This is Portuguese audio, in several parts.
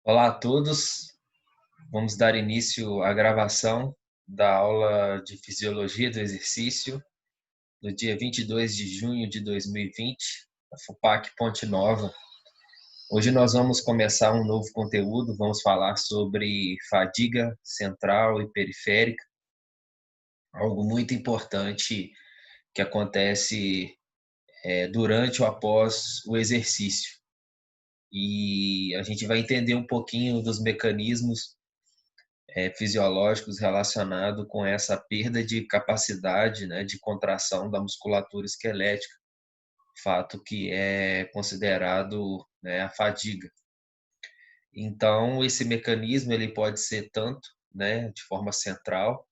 Olá a todos, vamos dar início à gravação da aula de Fisiologia do Exercício do dia 22 de junho de 2020, da FUPAC Ponte Nova. Hoje nós vamos começar um novo conteúdo, vamos falar sobre fadiga central e periférica, algo muito importante que acontece durante ou após o exercício. E a gente vai entender um pouquinho dos mecanismos fisiológicos relacionados com essa perda de capacidade, né, de contração da musculatura esquelética, fato que é considerado, né, a fadiga. Então, esse mecanismo ele pode ser tanto, né, de forma central,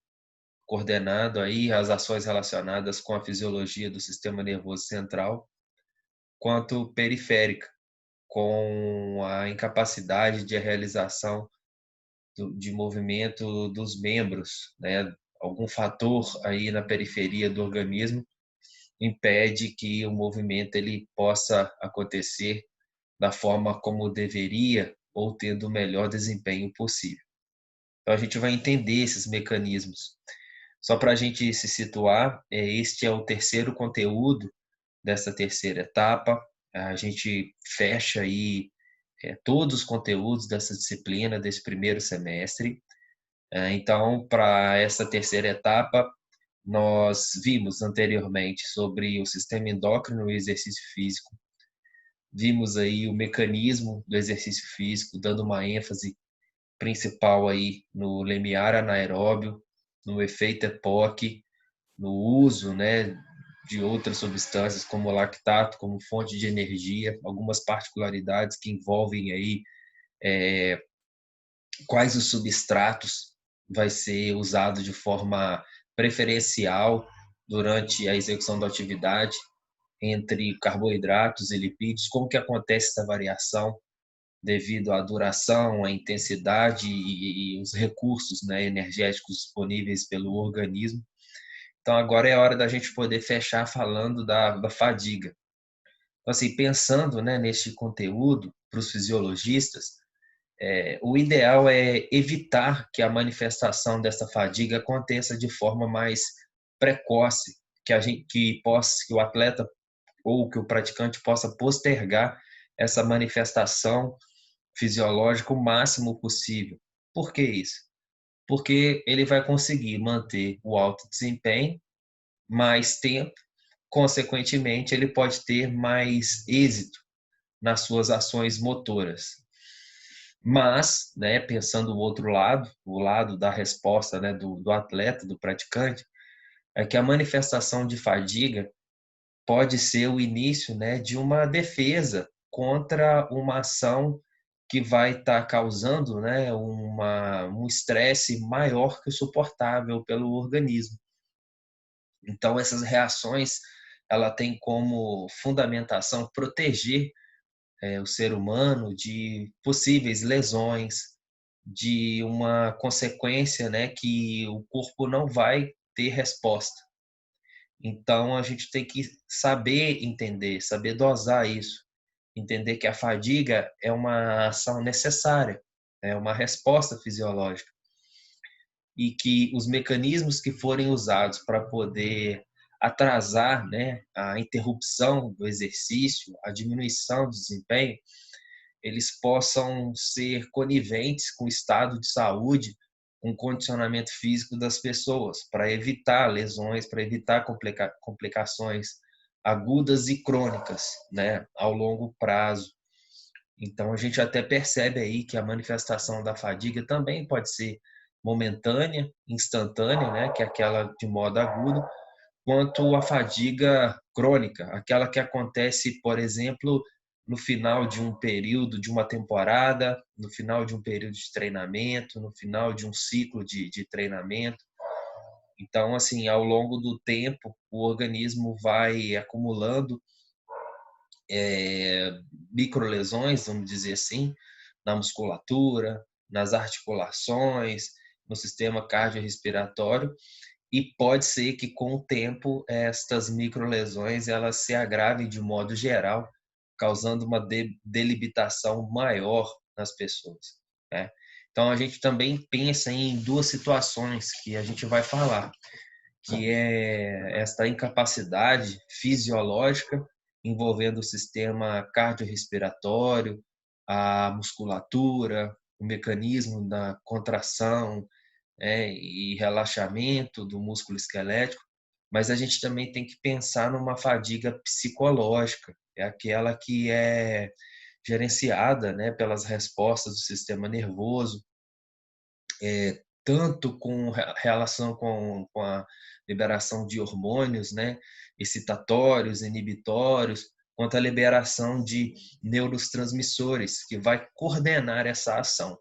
coordenado aí as ações relacionadas com a fisiologia do sistema nervoso central, quanto periférica, com a incapacidade de realização de movimento dos membros, né? Algum fator aí na periferia do organismo impede que o movimento ele possa acontecer da forma como deveria ou tendo o melhor desempenho possível. Então a gente vai entender esses mecanismos. Só para a gente se situar, este é o terceiro conteúdo dessa terceira etapa. A gente fecha aí todos os conteúdos dessa disciplina desse primeiro semestre. Então, para essa terceira etapa, nós vimos anteriormente sobre o sistema endócrino e o exercício físico. Vimos aí o mecanismo do exercício físico, dando uma ênfase principal aí no limiar anaeróbio, no efeito EPOC, no uso, né, de outras substâncias como lactato, como fonte de energia, algumas particularidades que envolvem aí quais os substratos vai ser usado de forma preferencial durante a execução da atividade entre carboidratos e lipídios, como que acontece essa variação devido à duração, à intensidade e os recursos, né, energéticos disponíveis pelo organismo. Então agora é a hora da gente poder fechar falando da fadiga. Então, assim, pensando, né, neste conteúdo para os fisiologistas, o ideal é evitar que a manifestação dessa fadiga aconteça de forma mais precoce, que o atleta ou que o praticante possa postergar essa manifestação fisiológica o máximo possível. Por que isso? Porque ele vai conseguir manter o alto desempenho mais tempo, consequentemente, ele pode ter mais êxito nas suas ações motoras. Mas, né, pensando o outro lado, o lado da resposta, né, do atleta, do praticante, é que a manifestação de fadiga pode ser o início, né, de uma defesa contra uma ação que vai estar causando, né, um estresse maior que o suportável pelo organismo. Então, essas reações, ela tem como fundamentação proteger o ser humano de possíveis lesões, de uma consequência, né, que o corpo não vai ter resposta. Então, a gente tem que saber entender, saber dosar isso, entender que a fadiga é uma ação necessária, é uma resposta fisiológica e que os mecanismos que forem usados para poder atrasar, né, a interrupção do exercício, a diminuição do desempenho, eles possam ser coniventes com o estado de saúde, com o condicionamento físico das pessoas, para evitar lesões, para evitar complicações agudas e crônicas, né, ao longo prazo. Então, a gente até percebe aí que a manifestação da fadiga também pode ser momentânea, instantânea, né, que é aquela de modo agudo, quanto a fadiga crônica, aquela que acontece, por exemplo, no final de um período de uma temporada, no final de um período de treinamento, no final de um ciclo de treinamento. Então, assim, ao longo do tempo, o organismo vai acumulando microlesões, vamos dizer assim, na musculatura, nas articulações, no sistema cardiorrespiratório, e pode ser que com o tempo estas microlesões elas se agravem de modo geral, causando uma debilitação maior nas pessoas. né? Então, a gente também pensa em duas situações que a gente vai falar, que é esta incapacidade fisiológica envolvendo o sistema cardiorrespiratório, a musculatura, o mecanismo da contração, e relaxamento do músculo esquelético, mas a gente também tem que pensar numa fadiga psicológica, é aquela que é gerenciada, né, pelas respostas do sistema nervoso, tanto com relação com a liberação de hormônios, né, excitatórios, inibitórios, quanto a liberação de neurotransmissores, que vai coordenar essa ação.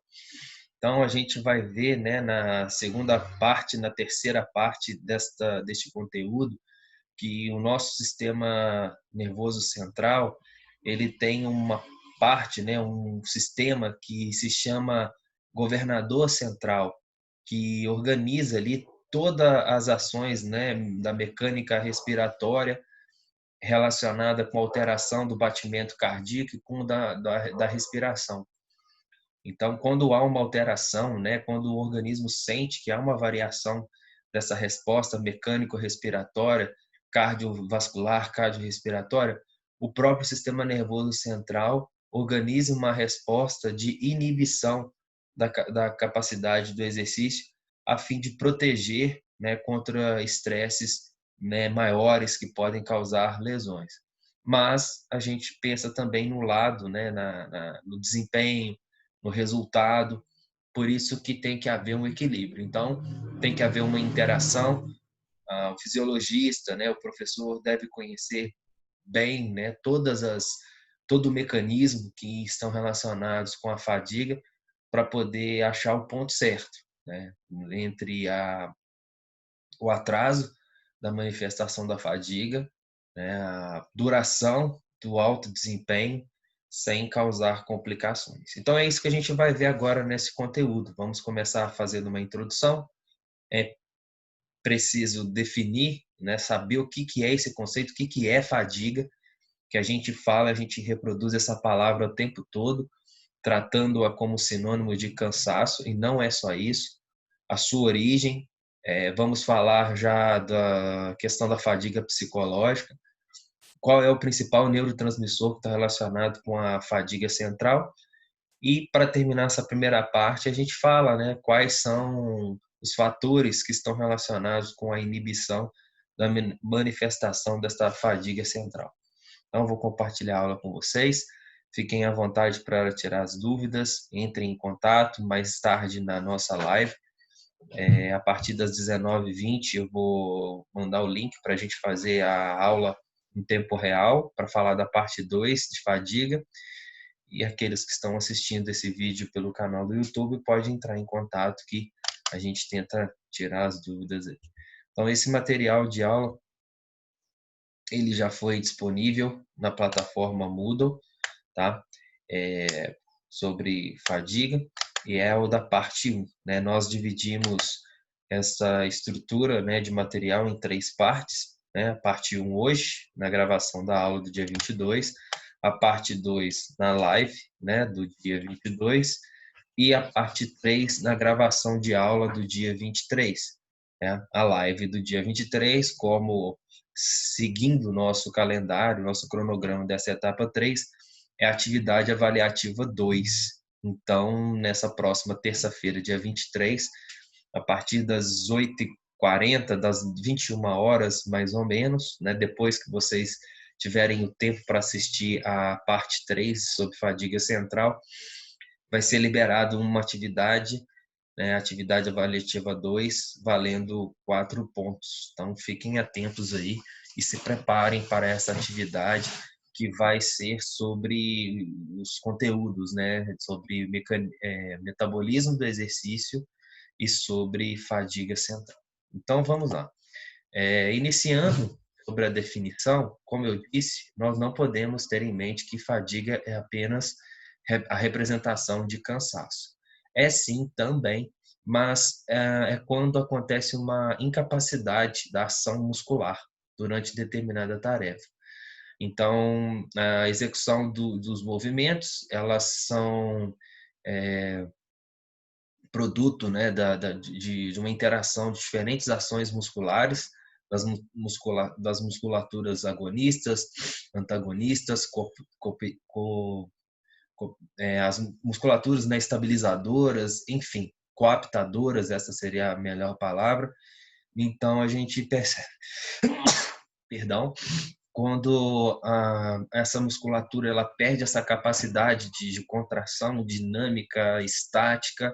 Então, a gente vai ver, né, na segunda parte, na terceira parte deste conteúdo, que o nosso sistema nervoso central, ele tem uma parte, né, um sistema que se chama governador central, que organiza ali todas as ações, né, da mecânica respiratória relacionada com a alteração do batimento cardíaco e com da respiração. Então, quando há uma alteração, né, quando o organismo sente que há uma variação dessa resposta mecânico-respiratória, cardiovascular, cardiorrespiratória, o próprio sistema nervoso central organiza uma resposta de inibição da capacidade do exercício, a fim de proteger, né, contra estresses, né, maiores que podem causar lesões. Mas a gente pensa também no lado, né, no desempenho, no resultado. Por isso que tem que haver um equilíbrio. Então, tem que haver uma interação. O fisiologista, né, o professor deve conhecer bem, né, todo o mecanismo que estão relacionados com a fadiga para poder achar o ponto certo, né, entre o atraso da manifestação da fadiga, né, a duração do alto desempenho sem causar complicações. Então é isso que a gente vai ver agora nesse conteúdo. Vamos começar fazendo uma introdução. É preciso definir, né, saber o que é esse conceito, o que é fadiga, que a gente fala, a gente reproduz essa palavra o tempo todo, tratando-a como sinônimo de cansaço, e não é só isso. A sua origem, vamos falar já da questão da fadiga psicológica, qual é o principal neurotransmissor que está relacionado com a fadiga central. E para terminar essa primeira parte, a gente fala, né, quais são os fatores que estão relacionados com a inibição da manifestação desta fadiga central. Então, vou compartilhar a aula com vocês. Fiquem à vontade para tirar as dúvidas, entrem em contato mais tarde na nossa live. A partir das 19h20 eu vou mandar o link para a gente fazer a aula em tempo real, para falar da parte 2 de fadiga. E aqueles que estão assistindo esse vídeo pelo canal do YouTube podem entrar em contato que a gente tenta tirar as dúvidas aí. Então, esse material de aula ele já foi disponível na plataforma Moodle, tá? Sobre fadiga, e é o da parte 1, né? Nós dividimos essa estrutura, né, de material em 3 partes, né? A parte 1 hoje, na gravação da aula do dia 22, a parte 2 na live, né, do dia 22, e a parte 3 na gravação de aula do dia 23, né? A live do dia 23, como seguindo o nosso calendário, nosso cronograma dessa etapa 3, é a atividade avaliativa 2. Então, nessa próxima terça-feira, dia 23, a partir das 8h40, das 21 horas mais ou menos, né, depois que vocês tiverem o tempo para assistir a parte 3 sobre fadiga central, vai ser liberado uma atividade, né, atividade avaliativa 2, valendo 4 pontos. Então, fiquem atentos aí e se preparem para essa atividade que vai ser sobre os conteúdos, né, sobre metabolismo do exercício e sobre fadiga central. Então, vamos lá. Iniciando sobre a definição, como eu disse, nós não podemos ter em mente que fadiga é apenas a representação de cansaço. É sim também, mas é quando acontece uma incapacidade da ação muscular durante determinada tarefa. Então, a execução dos movimentos, elas são produto, né, de uma interação de diferentes ações musculares, das musculaturas agonistas, antagonistas, as musculaturas, né, estabilizadoras, enfim, coaptadoras, essa seria a melhor palavra. Então, a gente percebe, perdão, quando essa musculatura ela perde essa capacidade de contração dinâmica, estática,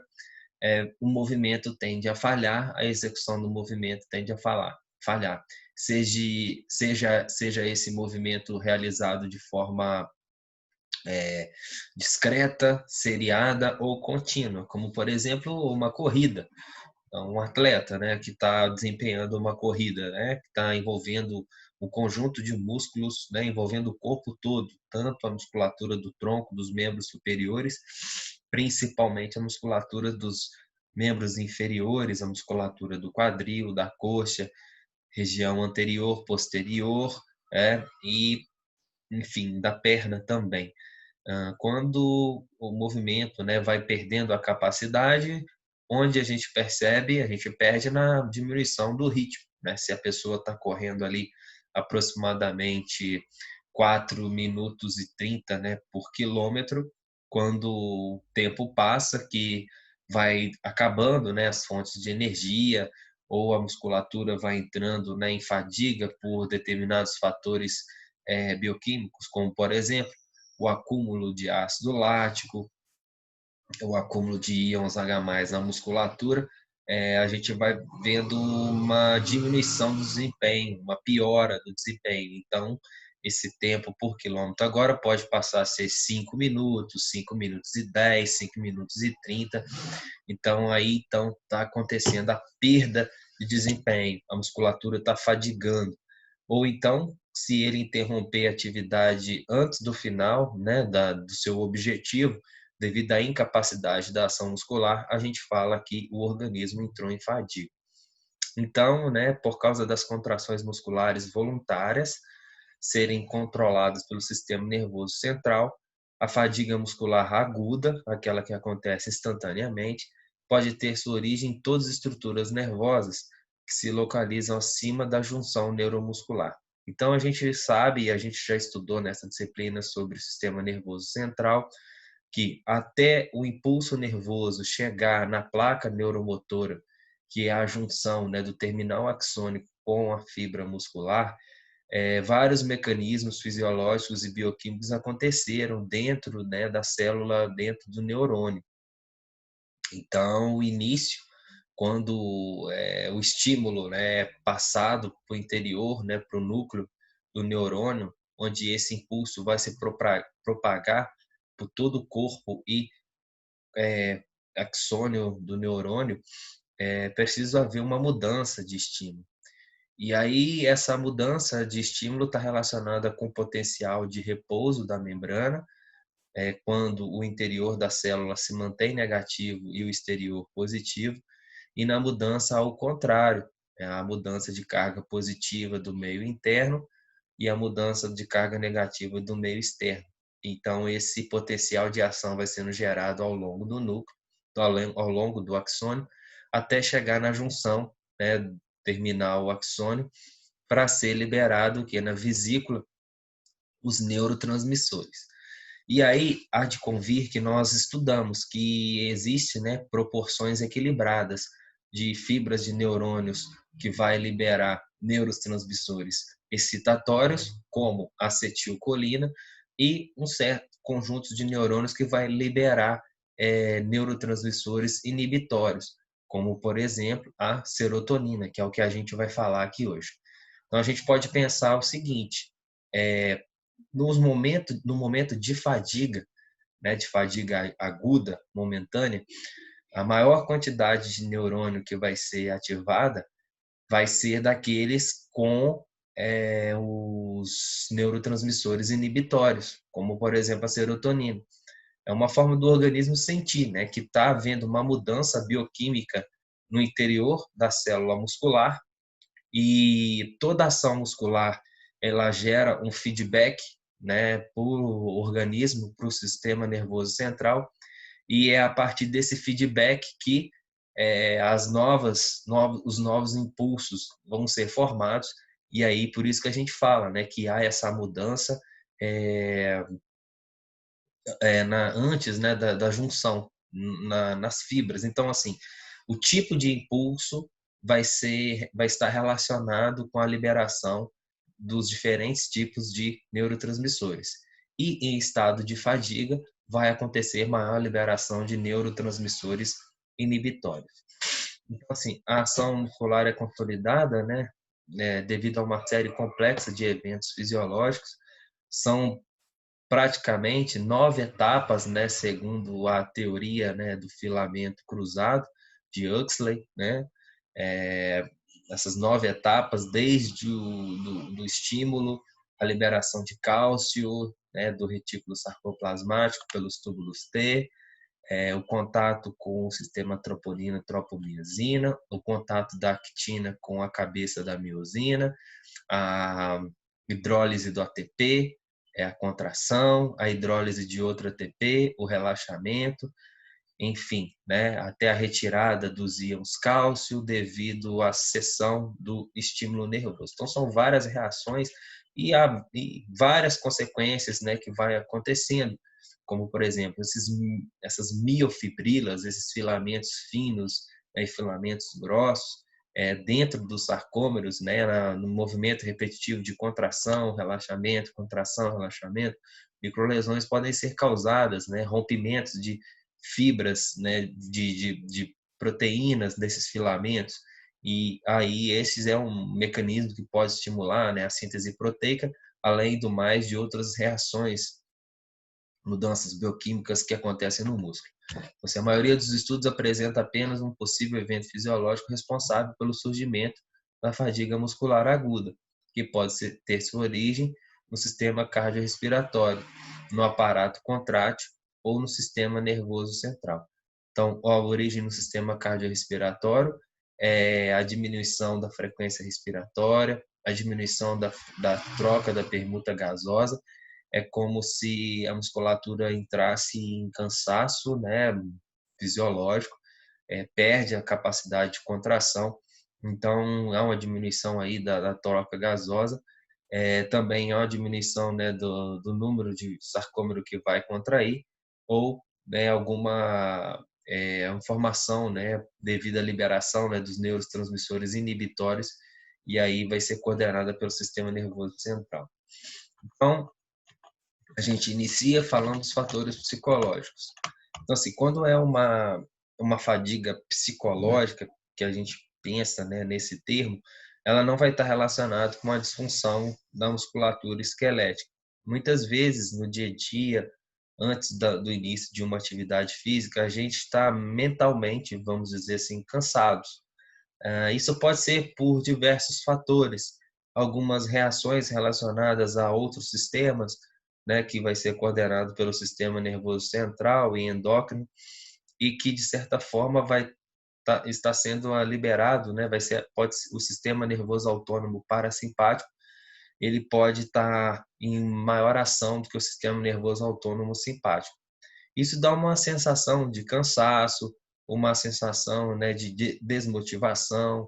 o movimento tende a falhar, a execução do movimento tende a falhar. Seja esse movimento realizado de forma discreta, seriada ou contínua, como, por exemplo, uma corrida. Então, um atleta, né, que está desempenhando uma corrida, né, que está envolvendo um conjunto de músculos, né, envolvendo o corpo todo, tanto a musculatura do tronco, dos membros superiores, principalmente a musculatura dos membros inferiores, a musculatura do quadril, da coxa, região anterior, posterior, e, enfim, da perna também. Quando o movimento, né, vai perdendo a capacidade, onde a gente percebe, a gente perde na diminuição do ritmo, né? Se a pessoa está correndo ali aproximadamente 4 minutos e 30, né, por quilômetro, quando o tempo passa, que vai acabando, né, as fontes de energia, ou a musculatura vai entrando, né, em fadiga por determinados fatores bioquímicos, como, por exemplo, o acúmulo de ácido lático, o acúmulo de íons H+ na musculatura, a gente vai vendo uma diminuição do desempenho, uma piora do desempenho. Então, esse tempo por quilômetro agora pode passar a ser 5 minutos, 5 minutos e 10, 5 minutos e 30. Então, aí está acontecendo a perda de desempenho, a musculatura está fadigando. Ou então, se ele interromper a atividade antes do final, né, do seu objetivo, devido à incapacidade da ação muscular, a gente fala que o organismo entrou em fadiga. Então, né, por causa das contrações musculares voluntárias serem controladas pelo sistema nervoso central, a fadiga muscular aguda, aquela que acontece instantaneamente, pode ter sua origem em todas as estruturas nervosas que se localizam acima da junção neuromuscular. Então, a gente sabe, e a gente já estudou nessa disciplina sobre o sistema nervoso central, que até o impulso nervoso chegar na placa neuromotora, que é a junção, né, do terminal axônico com a fibra muscular, vários mecanismos fisiológicos e bioquímicos aconteceram dentro, né, da célula, dentro do neurônio. Então, o início, quando o estímulo, né, é passado para o interior, né, para o núcleo do neurônio, onde esse impulso vai se propagar por todo o corpo e axônio do neurônio, precisa haver uma mudança de estímulo. E aí, essa mudança de estímulo está relacionada com o potencial de repouso da membrana, quando o interior da célula se mantém negativo e o exterior positivo, e na mudança ao contrário, a mudança de carga positiva do meio interno e a mudança de carga negativa do meio externo. Então, esse potencial de ação vai sendo gerado ao longo do núcleo, ao longo do axônio, até chegar na junção, né, terminal axônio, para ser liberado que na vesícula os neurotransmissores. E aí há de convir que nós estudamos que existe, né, proporções equilibradas de fibras de neurônios que vai liberar neurotransmissores excitatórios, como acetilcolina, e um certo conjunto de neurônios que vai liberar neurotransmissores inibitórios, como, por exemplo, a serotonina, que é o que a gente vai falar aqui hoje. Então, a gente pode pensar o seguinte, no momento de fadiga, né, de fadiga aguda, momentânea, a maior quantidade de neurônio que vai ser ativada vai ser daqueles com os neurotransmissores inibitórios, como, por exemplo, a serotonina. É uma forma do organismo sentir, né, que está havendo uma mudança bioquímica no interior da célula muscular, e toda ação muscular ela gera um feedback, né, para o organismo, para o sistema nervoso central, e é a partir desse feedback que os novos impulsos vão ser formados, e aí por isso que a gente fala, né, que há essa mudança é, antes, né, da junção nas fibras. Então, assim, o tipo de impulso vai estar relacionado com a liberação dos diferentes tipos de neurotransmissores. E em estado de fadiga, vai acontecer maior liberação de neurotransmissores inibitórios. Então, assim, a ação muscular é consolidada, né, devido a uma série complexa de eventos fisiológicos. São praticamente 9 etapas, né, segundo a teoria, né, do filamento cruzado de Huxley, né, é, essas 9 etapas, desde do estímulo, a liberação de cálcio, né, do retículo sarcoplasmático pelos túbulos T, o contato com o sistema troponina-tropomiosina, o contato da actina com a cabeça da miosina, a hidrólise do ATP, a contração, a hidrólise de outro ATP, o relaxamento, enfim, né, até a retirada dos íons cálcio devido à cessão do estímulo nervoso. Então, são várias reações e várias consequências, né, que vai acontecendo, como, por exemplo, essas miofibrilas, esses filamentos finos, né, e filamentos grossos, dentro dos sarcômeros, né, no movimento repetitivo de contração, relaxamento, microlesões podem ser causadas, né, rompimentos de fibras, né, de proteínas desses filamentos, e aí esses é um mecanismo que pode estimular, né, a síntese proteica, além do mais de outras reações, mudanças bioquímicas que acontecem no músculo. Então, assim, a maioria dos estudos apresenta apenas um possível evento fisiológico responsável pelo surgimento da fadiga muscular aguda, que pode ter sua origem no sistema cardiorrespiratório, no aparato contrátil ou no sistema nervoso central. Então, a origem no sistema cardiorrespiratório é a diminuição da frequência respiratória, a diminuição da troca da permuta gasosa. É como se a musculatura entrasse em cansaço, né, fisiológico, perde a capacidade de contração, então há uma diminuição aí da troca gasosa, também há uma diminuição, né, do número de sarcômero que vai contrair, ou, né, alguma informação, né, devido à liberação, né, dos neurotransmissores inibitórios, e aí vai ser coordenada pelo sistema nervoso central. Então, a gente inicia falando dos fatores psicológicos. Então, assim, quando é uma fadiga psicológica, que a gente pensa, né, nesse termo, ela não vai estar relacionada com a disfunção da musculatura esquelética. Muitas vezes, no dia a dia, antes do início de uma atividade física, a gente está mentalmente, vamos dizer assim, cansados. Isso pode ser por diversos fatores, algumas reações relacionadas a outros sistemas, né, que vai ser coordenado pelo sistema nervoso central e endócrino, e que de certa forma vai estar sendo liberado, né, o sistema nervoso autônomo parasimpático, ele pode estar em maior ação do que o sistema nervoso autônomo simpático. Isso dá uma sensação de cansaço, uma sensação, né, de desmotivação,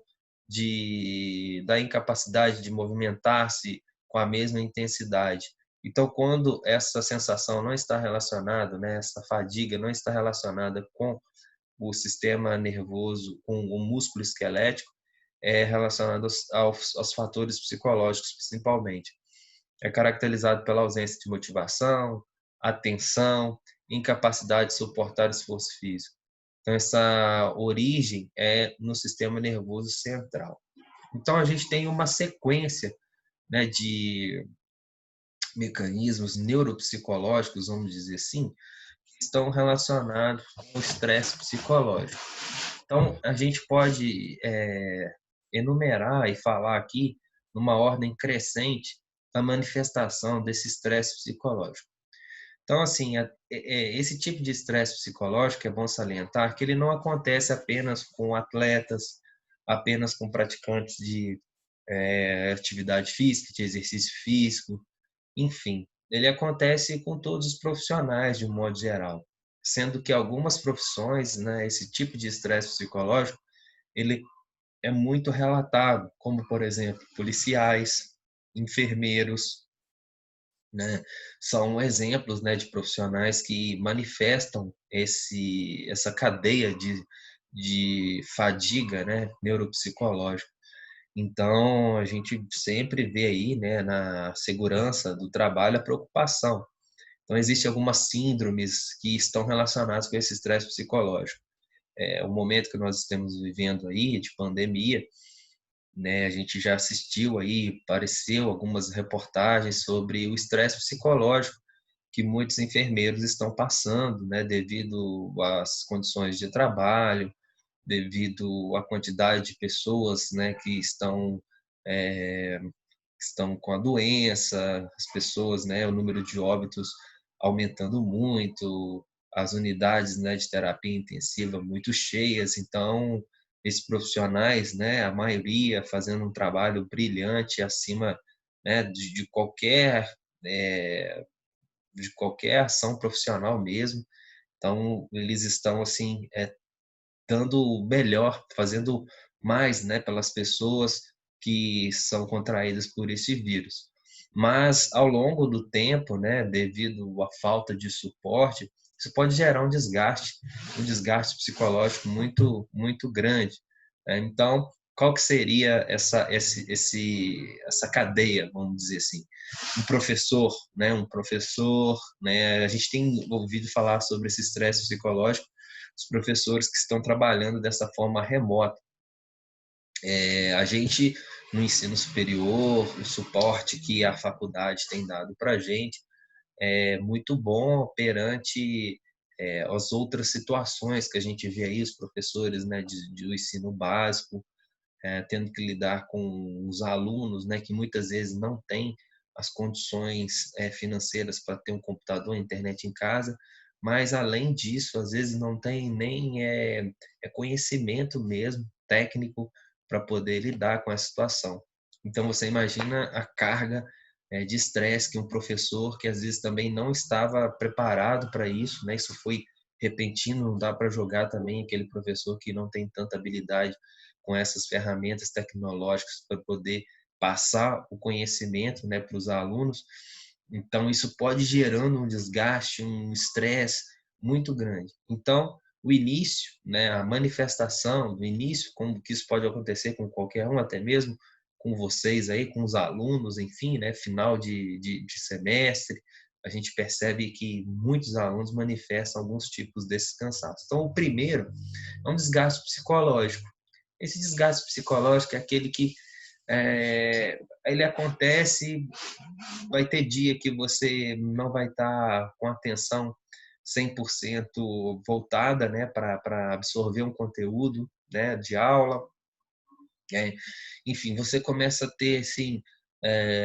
da incapacidade de movimentar-se com a mesma intensidade. Então, quando essa sensação não está relacionada, né, essa fadiga não está relacionada com o sistema nervoso, com o músculo esquelético, é relacionado aos fatores psicológicos, principalmente. É caracterizado pela ausência de motivação, atenção, incapacidade de suportar esforço físico. Então, essa origem é no sistema nervoso central. Então, a gente tem uma sequência, né, de mecanismos neuropsicológicos, vamos dizer assim, que estão relacionados com o estresse psicológico. Então, a gente pode enumerar e falar aqui, numa ordem crescente, a manifestação desse estresse psicológico. Então, assim, esse tipo de estresse psicológico é bom salientar que ele não acontece apenas com atletas, apenas com praticantes de atividade física, de exercício físico, enfim, ele acontece com todos os profissionais de um modo geral. sendo que algumas profissões, né, esse tipo de estresse psicológico, ele é muito relatado, como, por exemplo, policiais, enfermeiros, né, são exemplos, né, de profissionais que manifestam essa cadeia de fadiga, né, neuropsicológica. Então, a gente sempre vê aí, né, na segurança do trabalho, a preocupação. Então, existem algumas síndromes que estão relacionadas com esse estresse psicológico. O momento que nós estamos vivendo aí, de pandemia, né, a gente já assistiu aí, apareceu algumas reportagens sobre o estresse psicológico que muitos enfermeiros estão passando, né, devido às condições de trabalho, devido à quantidade de pessoas, né, que estão com a doença, as pessoas, né, o número de óbitos aumentando muito, as unidades, né, de terapia intensiva muito cheias. Então, esses profissionais, né, a maioria fazendo um trabalho brilhante acima, né, eh, de qualquer ação profissional mesmo. Então, eles estão assim, dando o melhor, fazendo mais, né, pelas pessoas que são contraídas por esse vírus. Mas ao longo do tempo, né, devido à falta de suporte, isso pode gerar um desgaste psicológico muito grande, né. Então, qual que seria essa cadeia, vamos dizer assim? Um professor, né, a gente tem ouvido falar sobre esse estresse psicológico, os professores que estão trabalhando dessa forma remota. A gente, no ensino superior, o suporte que a faculdade tem dado para a gente é muito bom perante as outras situações que a gente vê aí, os professores, né, do ensino básico, tendo que lidar com os alunos, né, que muitas vezes não têm as condições financeiras para ter um computador, internet em casa, mas além disso, às vezes não tem nem conhecimento mesmo técnico para poder lidar com essa situação. Então você imagina a carga de estresse que um professor que às vezes também não estava preparado para isso, né? Isso foi repentino, não dá para jogar também aquele professor que não tem tanta habilidade com essas ferramentas tecnológicas para poder passar o conhecimento, né, para os alunos. Então, isso pode gerando um desgaste, um estresse muito grande. Então, o início, né, a manifestação do início, como que isso pode acontecer com qualquer um, até mesmo com vocês aí, com os alunos, enfim, né, final de semestre, a gente percebe que muitos alunos manifestam alguns tipos desses cansaços. Então, o primeiro é um desgaste psicológico. Esse desgaste psicológico é aquele que ele acontece, vai ter dia que você não vai estar com atenção 100% voltada, né, para absorver um conteúdo, né, de aula. É, enfim, você começa a ter assim,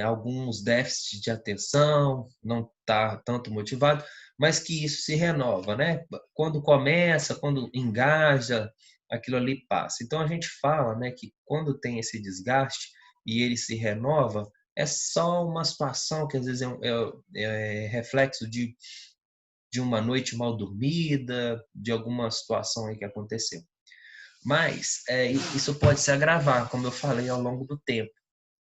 alguns déficits de atenção, não está tanto motivado, mas que isso se renova, né? Quando começa, quando engaja, aquilo ali passa. Então a gente fala, né, que quando tem esse desgaste e ele se renova, é só uma situação que às vezes é reflexo de uma noite mal dormida, de alguma situação aí que aconteceu. Mas isso pode se agravar, como eu falei, ao longo do tempo.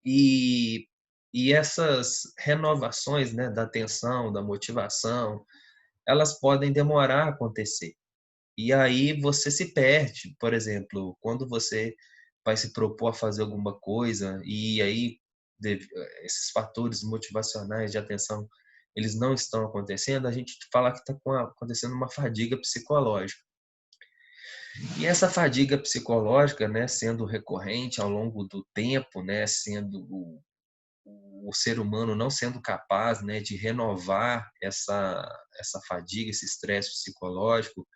E, e essas renovações, né, da atenção, da motivação, elas podem demorar a acontecer. E aí você se perde, por exemplo, quando você vai se propor a fazer alguma coisa e aí esses fatores motivacionais de atenção, eles não estão acontecendo, a gente fala que está acontecendo uma fadiga psicológica. E essa fadiga psicológica, né, sendo recorrente ao longo do tempo, né, sendo o ser humano não sendo capaz, né, de renovar essa fadiga, esse estresse psicológico,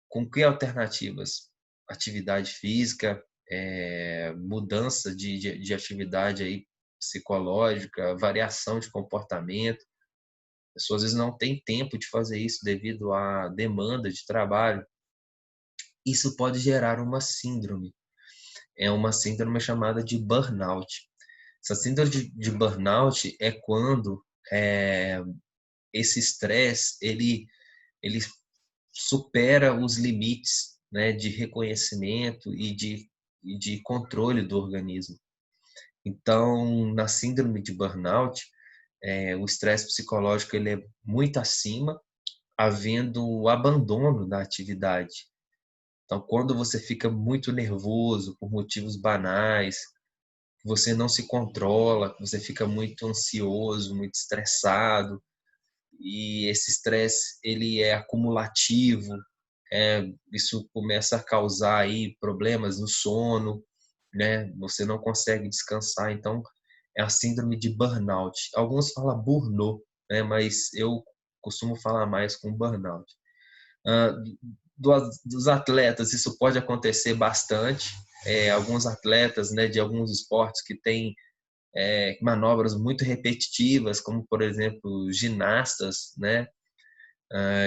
com que alternativas? Atividade física, mudança de atividade aí psicológica, variação de comportamento. A pessoa às vezes não tem tempo de fazer isso devido à demanda de trabalho. Isso pode gerar uma síndrome. É uma síndrome chamada de burnout. Essa síndrome de burnout é quando esse estresse ele supera os limites, né, de reconhecimento e de controle do organismo. Então, na síndrome de burnout, o estresse psicológico ele é muito acima, havendo o abandono da atividade. Então, quando você fica muito nervoso por motivos banais, você não se controla, você fica muito ansioso, muito estressado, e esse estresse ele é acumulativo, isso começa a causar aí problemas no sono, né? Você não consegue descansar, então é a síndrome de burnout. Alguns falam burnout, né? Mas eu costumo falar mais com burnout. Ah, dos atletas, isso pode acontecer bastante. Alguns atletas, né, de alguns esportes que têm manobras muito repetitivas, como por exemplo ginastas, né?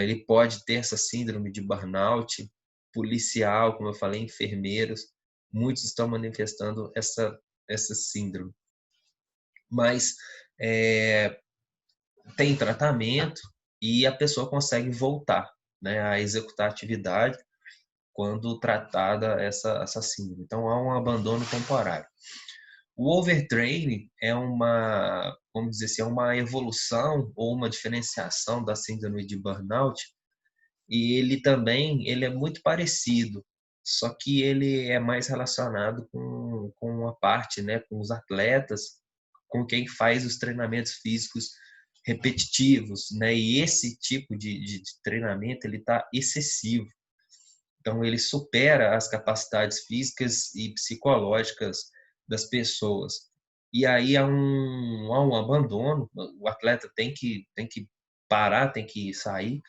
Ele pode ter essa síndrome de burnout. Policial, como eu falei, enfermeiros, muitos estão manifestando essa síndrome. Mas é, tem tratamento e a pessoa consegue voltar, né, a executar a atividade quando tratada essa síndrome. Então, há um abandono temporário. O overtraining é uma, vamos dizer assim, é uma evolução ou uma diferenciação da síndrome de burnout, e ele é muito parecido, só que ele é mais relacionado com a parte, né, com os atletas, com quem faz os treinamentos físicos repetitivos, né, e esse tipo de treinamento ele está excessivo. Então, ele supera as capacidades físicas e psicológicas das pessoas. E aí há um abandono, o atleta tem que parar, tem que sair.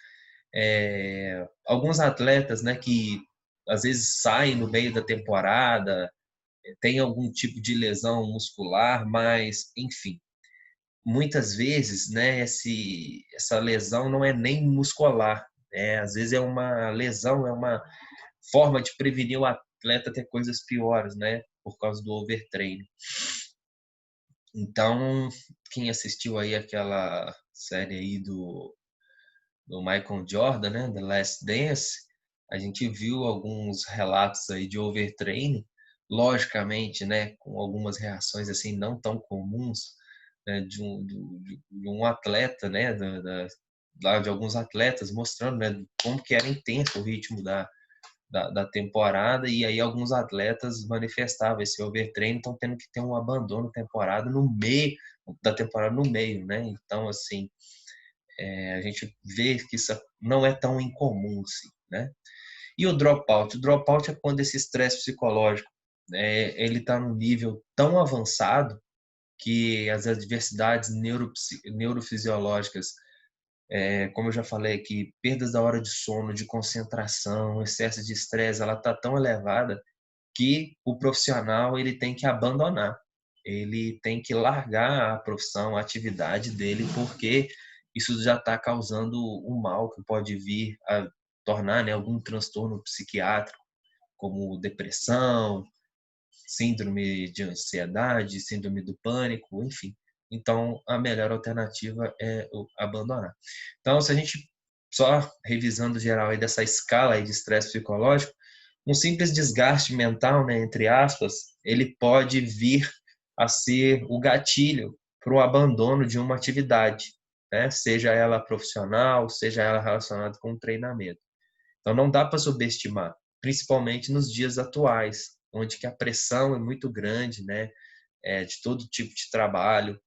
Alguns atletas, né, que às vezes saem no meio da temporada, tem algum tipo de lesão muscular, mas, enfim, muitas vezes, né, essa lesão não é nem muscular, né? Às vezes é uma lesão, é uma forma de prevenir o atleta ter coisas piores, né, por causa do overtraining. Então, quem assistiu aí aquela série aí do Michael Jordan, né, The Last Dance, a gente viu alguns relatos aí de overtraining, logicamente, né, com algumas reações assim não tão comuns, né, de um atleta, né, lá de alguns atletas mostrando, né, como que era intenso o ritmo da temporada, e aí alguns atletas manifestavam esse overtraining, estão tendo que ter um abandono temporada no meio da temporada no meio, né? Então assim, a gente vê que isso não é tão incomum, assim, né? E o dropout? O dropout é quando esse estresse psicológico, ele está num nível tão avançado que as adversidades neurofisiológicas, como eu já falei aqui, perdas da hora de sono, de concentração, excesso de estresse, ela está tão elevada que o profissional ele tem que abandonar, ele tem que largar a profissão, a atividade dele, porque isso já está causando um mal que pode vir a tornar, né, algum transtorno psiquiátrico, como depressão, síndrome de ansiedade, síndrome do pânico, enfim. Então, a melhor alternativa é abandonar. Então, se a gente só revisando geral aí dessa escala aí de estresse psicológico, um simples desgaste mental, né, entre aspas, ele pode vir a ser o gatilho para o abandono de uma atividade, né? Seja ela profissional, seja ela relacionada com o treinamento. Então não dá para subestimar, principalmente nos dias atuais, onde que a pressão é muito grande, né? De todo tipo de trabalho,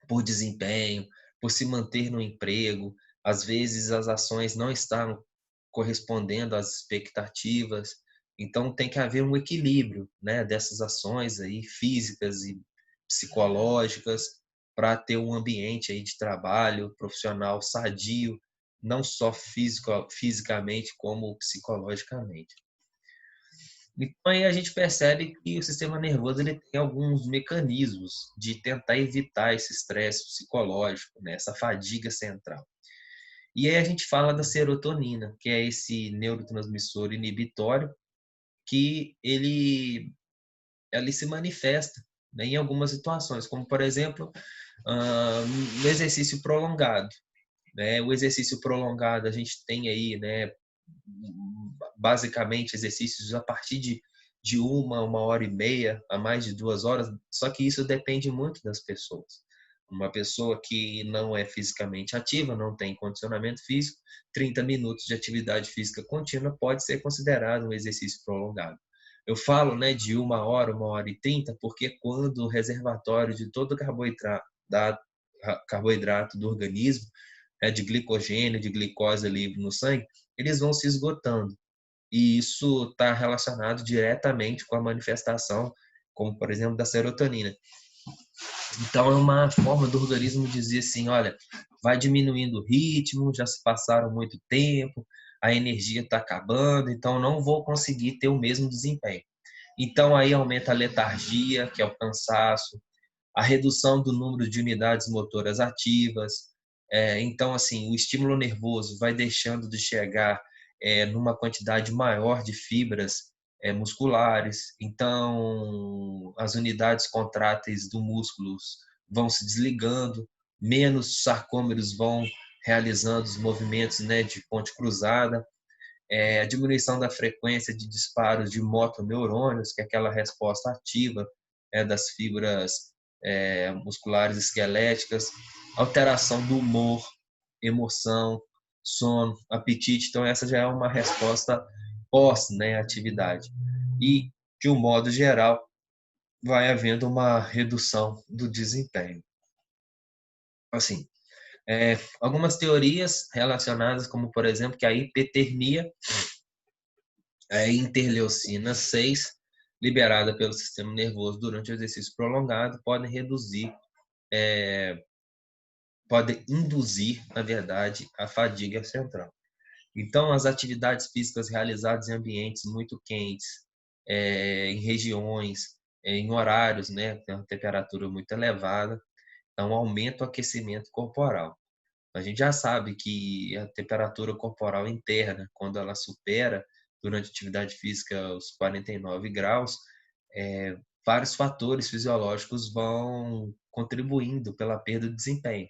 por desempenho, por se manter no emprego. Às vezes as ações não estão correspondendo às expectativas. Então tem que haver um equilíbrio, né, dessas ações aí físicas e psicológicas para ter um ambiente aí de trabalho profissional sadio, não só fisicamente como psicologicamente. Então aí a gente percebe que o sistema nervoso ele tem alguns mecanismos de tentar evitar esse estresse psicológico, né, essa fadiga central. E aí a gente fala da serotonina, que é esse neurotransmissor inibitório que ele se manifesta, né, em algumas situações, como por exemplo, no exercício prolongado. né? O exercício prolongado, a gente tem aí, né, basicamente exercícios a partir de 1 hora e meia a mais de 2 horas, só que isso depende muito das pessoas. Uma pessoa que não é fisicamente ativa, não tem condicionamento físico, 30 minutos de atividade física contínua pode ser considerado um exercício prolongado. Eu falo, né, de 1 hora, 1 hora e 30, porque quando o reservatório de todo carboidrato do organismo, né, de glicogênio, de glicose livre no sangue, eles vão se esgotando. E isso está relacionado diretamente com a manifestação, como por exemplo, da serotonina. Então é uma forma do organismo dizer assim, olha, vai diminuindo o ritmo, já se passaram muito tempo, a energia está acabando, então não vou conseguir ter o mesmo desempenho. Então aí aumenta a letargia, que é o cansaço, a redução do número de unidades motoras ativas. Então, assim, o estímulo nervoso vai deixando de chegar numa quantidade maior de fibras musculares. Então, as unidades contráteis do músculo vão se desligando, menos sarcômeros vão realizando os movimentos, né, de ponte cruzada. A diminuição da frequência de disparos de motoneurônios, que é aquela resposta ativa das fibras musculares esqueléticas, alteração do humor, emoção, sono, apetite. Então, essa já é uma resposta pós, né, atividade. E, de um modo geral, vai havendo uma redução do desempenho. Assim, algumas teorias relacionadas, como, por exemplo, que a hipertermia interleucina 6, liberada pelo sistema nervoso durante o exercício prolongado, podem induzir, na verdade, a fadiga central. Então, as atividades físicas realizadas em ambientes muito quentes, em regiões, em horários, né, tem uma temperatura muito elevada, então aumenta o aquecimento corporal. A gente já sabe que a temperatura corporal interna, quando ela supera durante a atividade física os 49 graus, é, vários fatores fisiológicos vão contribuindo pela perda de desempenho,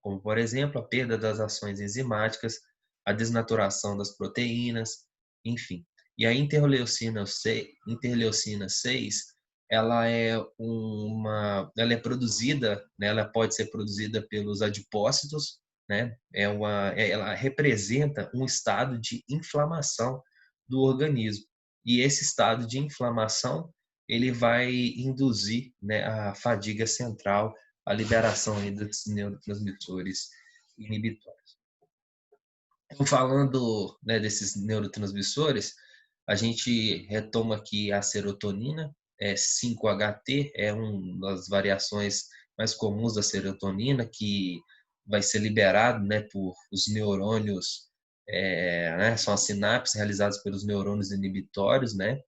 como, por exemplo, a perda das ações enzimáticas, a desnaturação das proteínas, enfim. E a interleucina 6, ela é produzida, né, ela pode ser produzida pelos adipócitos, né? Ela representa um estado de inflamação do organismo. E esse estado de inflamação, ele vai induzir, né, a fadiga central, a liberação aí dos neurotransmissores inibitórios. Então, falando, né, desses neurotransmissores, a gente retoma aqui a serotonina, 5-HT, é uma das variações mais comuns da serotonina, que vai ser liberado, né, por os neurônios, né, são as sinapses realizadas pelos neurônios inibitórios, né?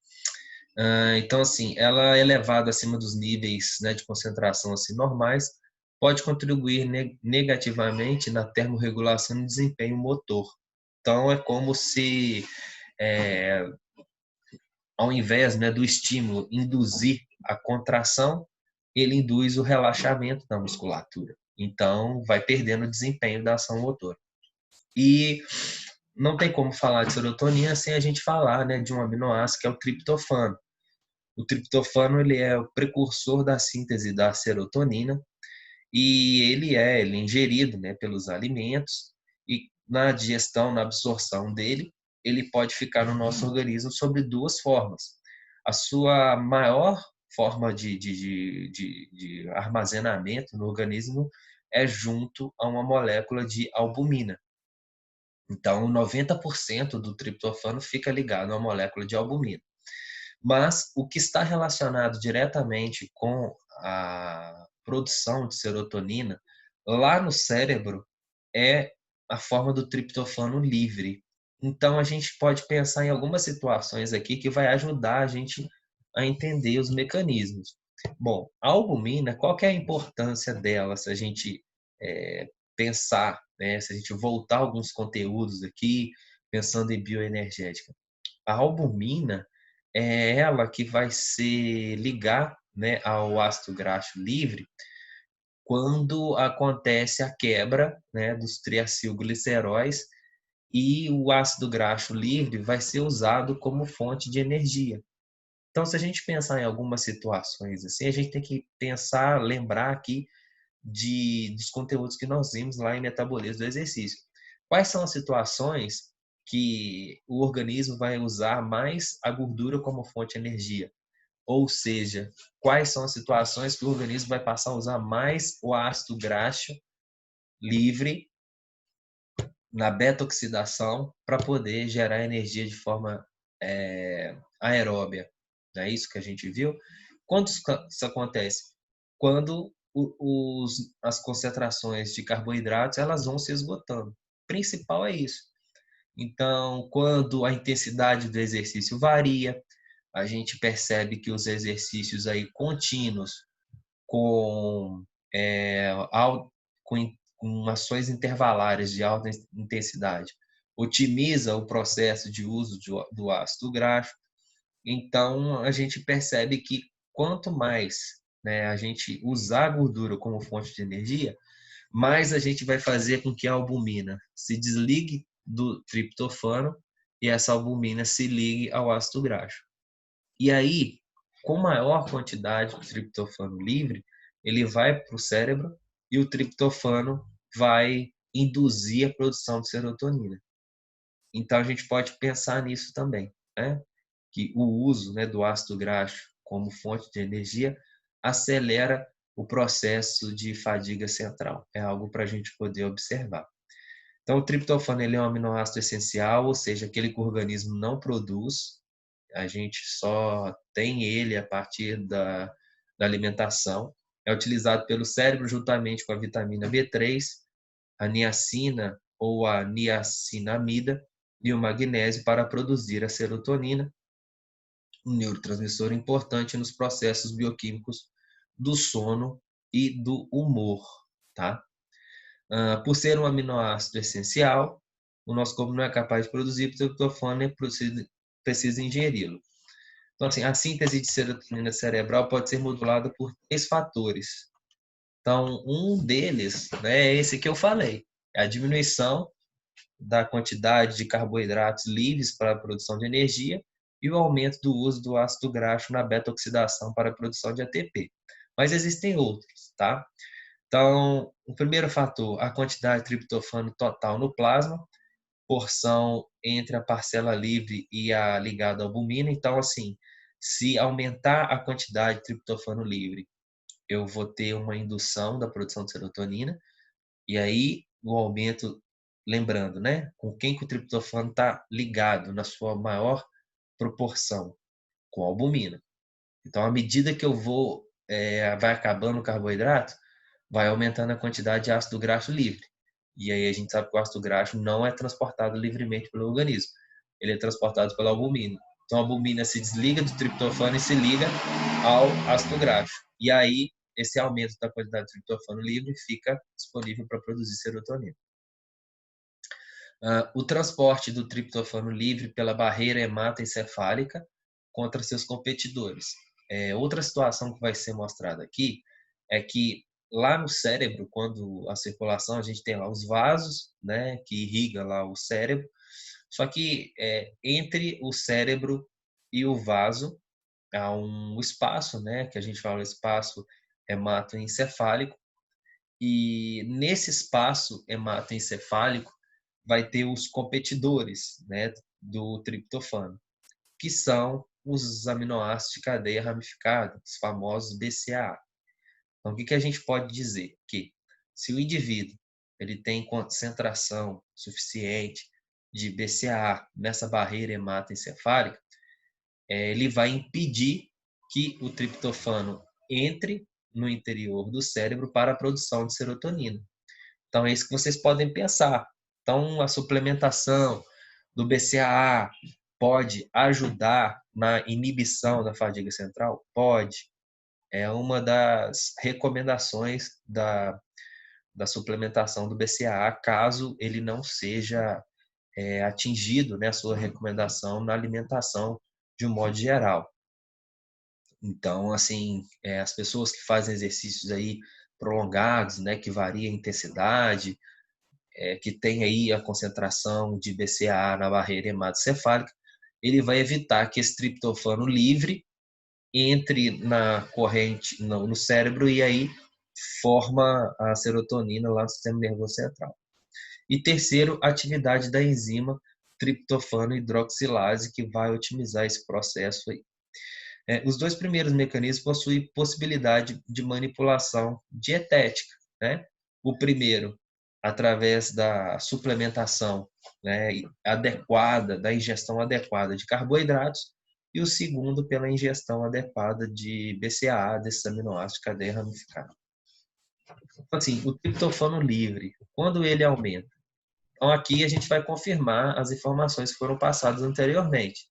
Então, assim, ela é elevada acima dos níveis, né, de concentração assim, normais, pode contribuir negativamente na termorregulação e desempenho motor. Então, é como se, é, ao invés, né, do estímulo induzir a contração, ele induz o relaxamento da musculatura. Então, vai perdendo o desempenho da ação motora. E não tem como falar de serotonina sem a gente falar, né, de um aminoácido que é o triptofano. O triptofano, ele é o precursor da síntese da serotonina e ele é ingerido, né, pelos alimentos, e na digestão, na absorção dele, ele pode ficar no nosso organismo sobre duas formas. A sua maior forma de armazenamento no organismo é junto a uma molécula de albumina. Então, 90% do triptofano fica ligado à molécula de albumina. Mas o que está relacionado diretamente com a produção de serotonina lá no cérebro é a forma do triptofano livre. Então a gente pode pensar em algumas situações aqui que vai ajudar a gente a entender os mecanismos. Bom, a albumina, qual que é a importância dela se a gente pensar, né, se a gente voltar alguns conteúdos aqui, pensando em bioenergética? A albumina é ela que vai se ligar, né, ao ácido graxo livre quando acontece a quebra, né, dos triacilgliceróis e o ácido graxo livre vai ser usado como fonte de energia. Então, se a gente pensar em algumas situações assim, a gente tem que pensar, lembrar aqui dos conteúdos que nós vimos lá em metabolismo do exercício. Quais são as situações que o organismo vai usar mais a gordura como fonte de energia? Ou seja, quais são as situações que o organismo vai passar a usar mais o ácido graxo livre na beta-oxidação para poder gerar energia de forma aeróbia? Não é isso que a gente viu? Quando isso acontece? Quando as concentrações de carboidratos elas vão se esgotando. O principal é isso. Então, quando a intensidade do exercício varia, a gente percebe que os exercícios aí contínuos com, é, com ações intervalares de alta intensidade otimiza o processo de uso do ácido graxo. Então, a gente percebe que quanto mais, né, a gente usar a gordura como fonte de energia, mais a gente vai fazer com que a albumina se desligue do triptofano e essa albumina se ligue ao ácido graxo. E aí, com maior quantidade de triptofano livre, ele vai para o cérebro e o triptofano vai induzir a produção de serotonina. Então, a gente pode pensar nisso também, né? Que o uso, né, do ácido graxo como fonte de energia acelera o processo de fadiga central. É algo para a gente poder observar. Então, o triptofano ele é um aminoácido essencial, ou seja, aquele que o organismo não produz, a gente só tem ele a partir da alimentação. É utilizado pelo cérebro juntamente com a vitamina B3, a niacina ou a niacinamida e o magnésio para produzir a serotonina, um neurotransmissor importante nos processos bioquímicos do sono e do humor, tá? Por ser um aminoácido essencial, o nosso corpo não é capaz de produzir triptofano e precisa ingeri-lo. Então, assim, a síntese de serotonina cerebral pode ser modulada por 3 fatores. Então, um deles, né, é esse que eu falei, é a diminuição da quantidade de carboidratos livres para a produção de energia e o aumento do uso do ácido graxo na beta-oxidação para a produção de ATP. Mas existem outros, tá? Então, o primeiro fator, a quantidade de triptofano total no plasma, porção entre a parcela livre e a ligada à albumina. Então, assim, se aumentar a quantidade de triptofano livre, eu vou ter uma indução da produção de serotonina, e aí o aumento, lembrando, né, com quem que o triptofano está ligado na sua maior proporção? Com a albumina. Então, à medida que eu vai acabando o carboidrato, vai aumentando a quantidade de ácido graxo livre. E aí a gente sabe que o ácido graxo não é transportado livremente pelo organismo. Ele é transportado pela albumina. Então a albumina se desliga do triptofano e se liga ao ácido graxo. E aí esse aumento da quantidade de triptofano livre fica disponível para produzir serotonina. O transporte do triptofano livre pela barreira hematoencefálica contra seus competidores. Outra situação que vai ser mostrada aqui é que lá no cérebro, quando a circulação, a gente tem lá os vasos, né, que irriga lá o cérebro, só que entre o cérebro e o vaso há um espaço, né, que a gente fala espaço hematoencefálico, e nesse espaço hematoencefálico vai ter os competidores, né, do triptofano, que são os aminoácidos de cadeia ramificada, os famosos BCAA. Então, o que a gente pode dizer? Que se o indivíduo ele tem concentração suficiente de BCAA nessa barreira hematoencefálica, ele vai impedir que o triptofano entre no interior do cérebro para a produção de serotonina. Então, é isso que vocês podem pensar. Então, a suplementação do BCAA pode ajudar na inibição da fadiga central? Pode. É uma das recomendações da suplementação do BCAA, caso ele não seja atingido, né, a sua recomendação na alimentação de um modo geral. Então, assim, as pessoas que fazem exercícios aí prolongados, né, que varia a intensidade, que tem aí a concentração de BCAA na barreira hematocefálica, ele vai evitar que esse triptofano livre entre na corrente, no cérebro, e aí forma a serotonina lá no sistema nervoso central. E terceiro, atividade da enzima triptofano hidroxilase, que vai otimizar esse processo aí. Os dois primeiros mecanismos possuem possibilidade de manipulação dietética, né? O primeiro, através da suplementação, né, adequada, da ingestão adequada de carboidratos, e o segundo, pela ingestão adequada de BCAA, desses aminoácidos de cadeia ramificada. Então, assim, o triptofano livre, quando ele aumenta, então aqui a gente vai confirmar as informações que foram passadas anteriormente.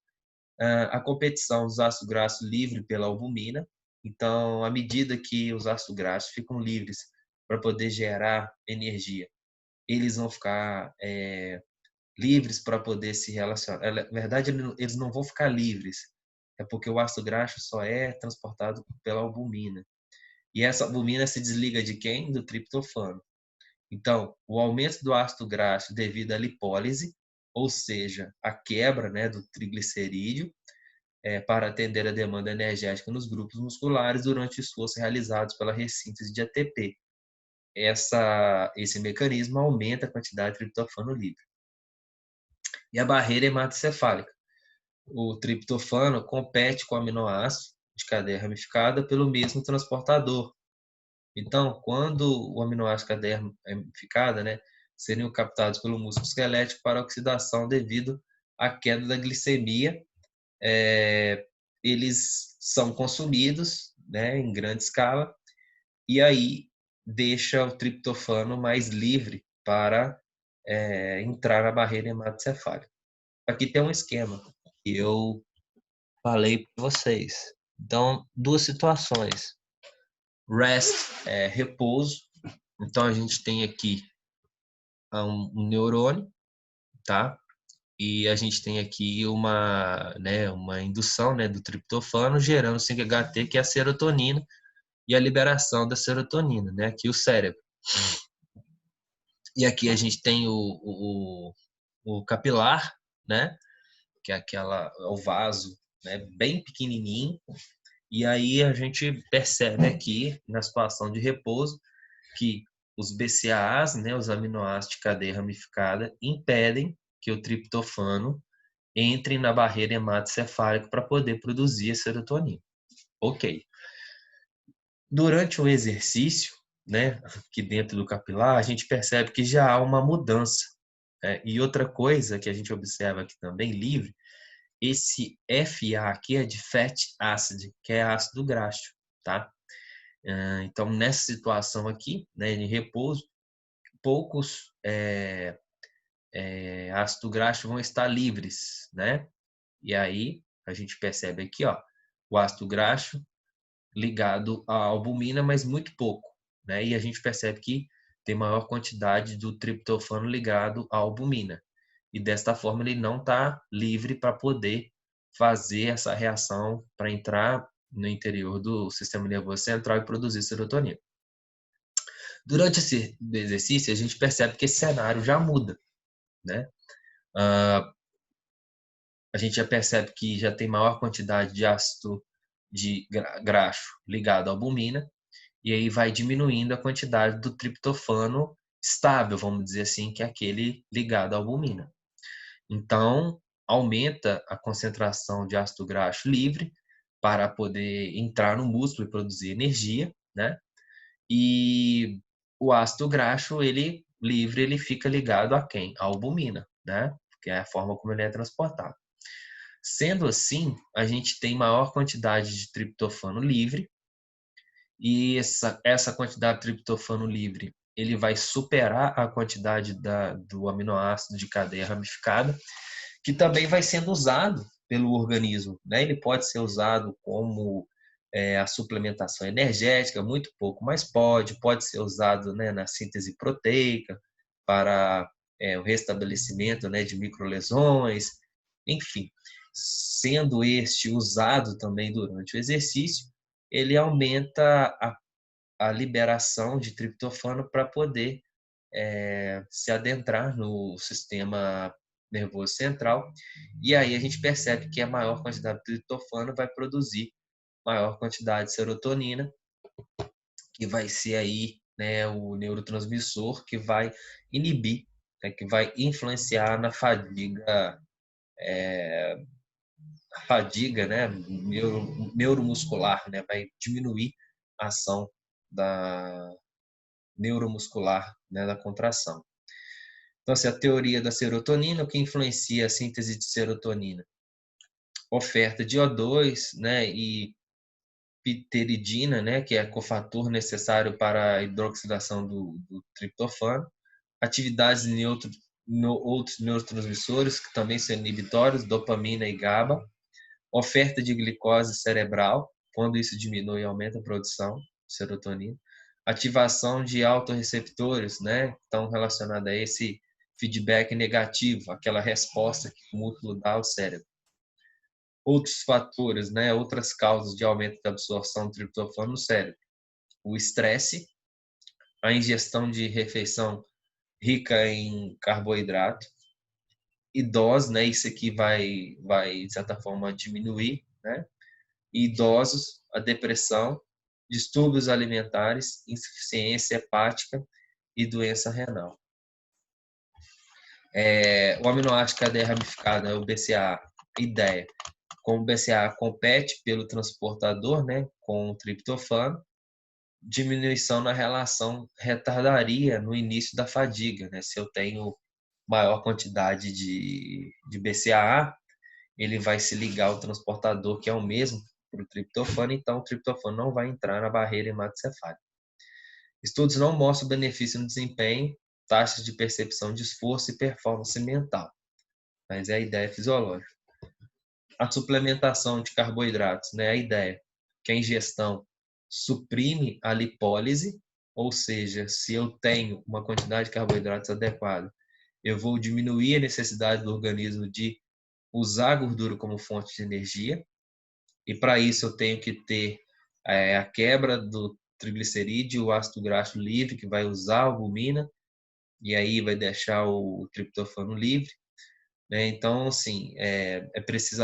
A competição dos ácidos graxos livre pela albumina. Então, à medida que os ácidos graxos ficam livres para poder gerar energia, eles vão ficar livres para poder se relacionar. Na verdade, eles não vão ficar livres, é porque o ácido graxo só é transportado pela albumina. E essa albumina se desliga de quem? Do triptofano. Então, o aumento do ácido graxo devido à lipólise, ou seja, a quebra, né, do triglicerídeo, para atender a demanda energética nos grupos musculares durante esforços realizados pela ressíntese de ATP. Esse mecanismo aumenta a quantidade de triptofano livre. E a barreira hematocefálica. O triptofano compete com o aminoácido de cadeia ramificada pelo mesmo transportador. Então, quando o aminoácido de cadeia ramificada, né, seriam captados pelo músculo esquelético para oxidação devido à queda da glicemia, eles são consumidos, né, em grande escala, e aí deixa o triptofano mais livre para entrar na barreira hematocefálica. Aqui tem um esquema que eu falei para vocês. Então, duas situações. Rest é repouso. Então, a gente tem aqui um neurônio, tá? E a gente tem aqui uma indução, né, do triptofano gerando 5-HT, que é a serotonina, e a liberação da serotonina, né, aqui o cérebro. E aqui a gente tem o capilar, né, que é o vaso, né, bem pequenininho. E aí a gente percebe aqui, na situação de repouso, que os BCAAs, né, os aminoácidos de cadeia ramificada, impedem que o triptofano entre na barreira hematocefálica para poder produzir a serotonina. Ok. Durante o exercício, né, aqui dentro do capilar, a gente percebe que já há uma mudança. E outra coisa que a gente observa aqui também, livre, esse FA aqui é de Fatty Acid, que é ácido graxo, tá? Então, nessa situação aqui, né, em repouso, poucos ácido graxo vão estar livres, né? E aí, a gente percebe aqui, ó, o ácido graxo ligado à albumina, mas muito pouco, né? E a gente percebe que tem maior quantidade do triptofano ligado à albumina. E desta forma ele não está livre para poder fazer essa reação para entrar no interior do sistema nervoso central e produzir serotonina. Durante esse exercício, a gente percebe que esse cenário já muda, né? A gente já percebe que já tem maior quantidade de ácido de graxo ligado à albumina, e aí vai diminuindo a quantidade do triptofano estável, vamos dizer assim, que é aquele ligado à albumina. Então, aumenta a concentração de ácido graxo livre para poder entrar no músculo e produzir energia, né? E o ácido graxo, ele livre, ele fica ligado a quem? A albumina, né? Que é a forma como ele é transportado. Sendo assim, a gente tem maior quantidade de triptofano livre, e essa quantidade de triptofano livre ele vai superar a quantidade do aminoácido de cadeia ramificada, que também vai sendo usado pelo organismo, né? Ele pode ser usado como a suplementação energética, muito pouco, mas pode ser usado, né, na síntese proteica para o restabelecimento, né, de microlesões, enfim, sendo este usado também durante o exercício, ele aumenta a liberação de triptofano para poder se adentrar no sistema nervoso central. E aí a gente percebe que a maior quantidade de triptofano vai produzir maior quantidade de serotonina, que vai ser aí, né, o neurotransmissor que vai inibir, né, que vai influenciar na fadiga, né, neuromuscular, né, vai diminuir a ação da neuromuscular, né, da contração. Então, assim, a teoria da serotonina, o que influencia a síntese de serotonina? Oferta de O2, né, e pteridina, né, que é cofator necessário para a hidroxilação do triptofano, atividades outros neurotransmissores que também são inibitórios, dopamina e GABA, oferta de glicose cerebral, quando isso diminui, aumenta a produção de serotonina, ativação de autorreceptores, né, estão relacionados a esse feedback negativo, aquela resposta que o músculo dá ao cérebro. Outros fatores, né, outras causas de aumento da absorção do triptofano no cérebro. O estresse, a ingestão de refeição rica em carboidrato, idosos, né, isso aqui vai de certa forma diminuir, né? Idosos, a depressão, distúrbios alimentares, insuficiência hepática e doença renal. O aminoácido cadeia ramificada, o BCAA, ideia. Como o BCAA compete pelo transportador, né, com o triptofano, diminuição na relação retardaria no início da fadiga, né? Se eu tenho maior quantidade de BCAA, ele vai se ligar ao transportador, que é o mesmo para o triptofano, então o triptofano não vai entrar na barreira hematocefálica. Estudos não mostram benefício no desempenho, taxas de percepção de esforço e performance mental, mas é a ideia fisiológica. A suplementação de carboidratos, né? A ideia que a ingestão suprime a lipólise, ou seja, se eu tenho uma quantidade de carboidratos adequada, eu vou diminuir a necessidade do organismo de usar a gordura como fonte de energia, e para isso eu tenho que ter a quebra do triglicerídeo, o ácido graxo livre, que vai usar a albumina, e aí vai deixar o triptofano livre, né? Então, assim, é preciso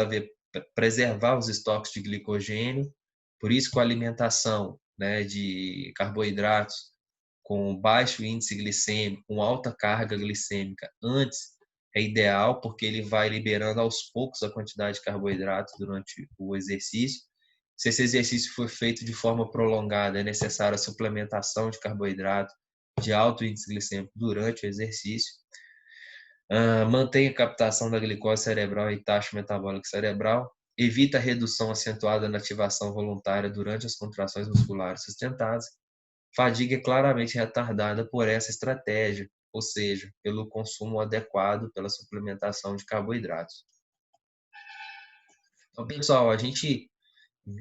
preservar os estoques de glicogênio, por isso com a alimentação, né, de carboidratos com baixo índice glicêmico, com alta carga glicêmica antes é ideal, porque ele vai liberando aos poucos a quantidade de carboidratos durante o exercício. Se esse exercício for feito de forma prolongada, é necessária a suplementação de carboidrato de alto índice glicêmico durante o exercício. Mantém a captação da glicose cerebral e taxa metabólica cerebral, evita a redução acentuada na ativação voluntária durante as contrações musculares sustentadas. Fadiga é claramente retardada por essa estratégia, ou seja, pelo consumo adequado, pela suplementação de carboidratos. Então, pessoal, a gente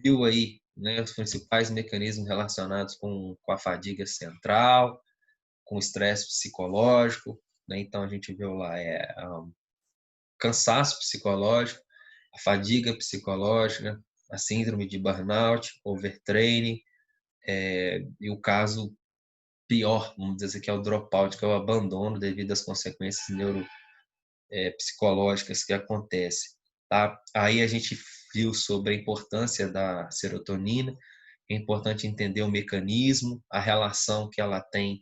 viu aí, né, os principais mecanismos relacionados com a fadiga central, com o estresse psicológico, né? Então a gente viu lá cansaço psicológico, a fadiga psicológica, a síndrome de burnout, overtraining, e o caso pior, vamos dizer assim, que é o dropout, que é o abandono devido às consequências neuropsicológicas que acontecem. Tá? Aí a gente viu sobre a importância da serotonina, é importante entender o mecanismo, a relação que ela tem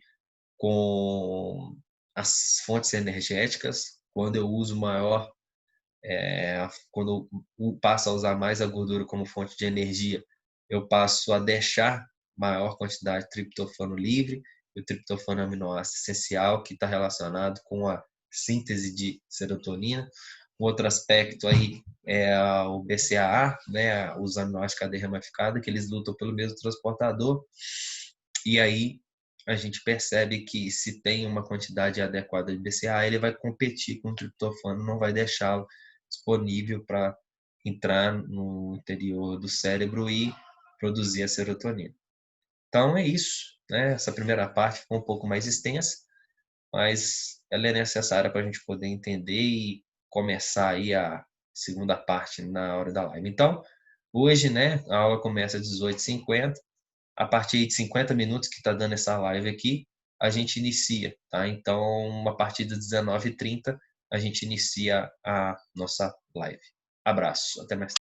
com as fontes energéticas. Quando eu uso maior, quando eu passo a usar mais a gordura como fonte de energia, eu passo a deixar maior quantidade de triptofano livre, e o triptofano é um aminoácido essencial que está relacionado com a síntese de serotonina. Um outro aspecto aí é o BCAA, né, os aminoácidos de cadeia ramificada, que eles lutam pelo mesmo transportador. E aí a gente percebe que se tem uma quantidade adequada de BCAA, ele vai competir com o triptofano, não vai deixá-lo disponível para entrar no interior do cérebro e produzir a serotonina. Então é isso, né? Essa primeira parte ficou um pouco mais extensa, mas ela é necessária para a gente poder entender e começar aí a segunda parte na hora da live. Então, hoje, né, a aula começa às 18h50, a partir de 50 minutos que está dando essa live aqui, a gente inicia, tá? Então, a partir das 19h30, a gente inicia a nossa live. Abraço, até mais tarde.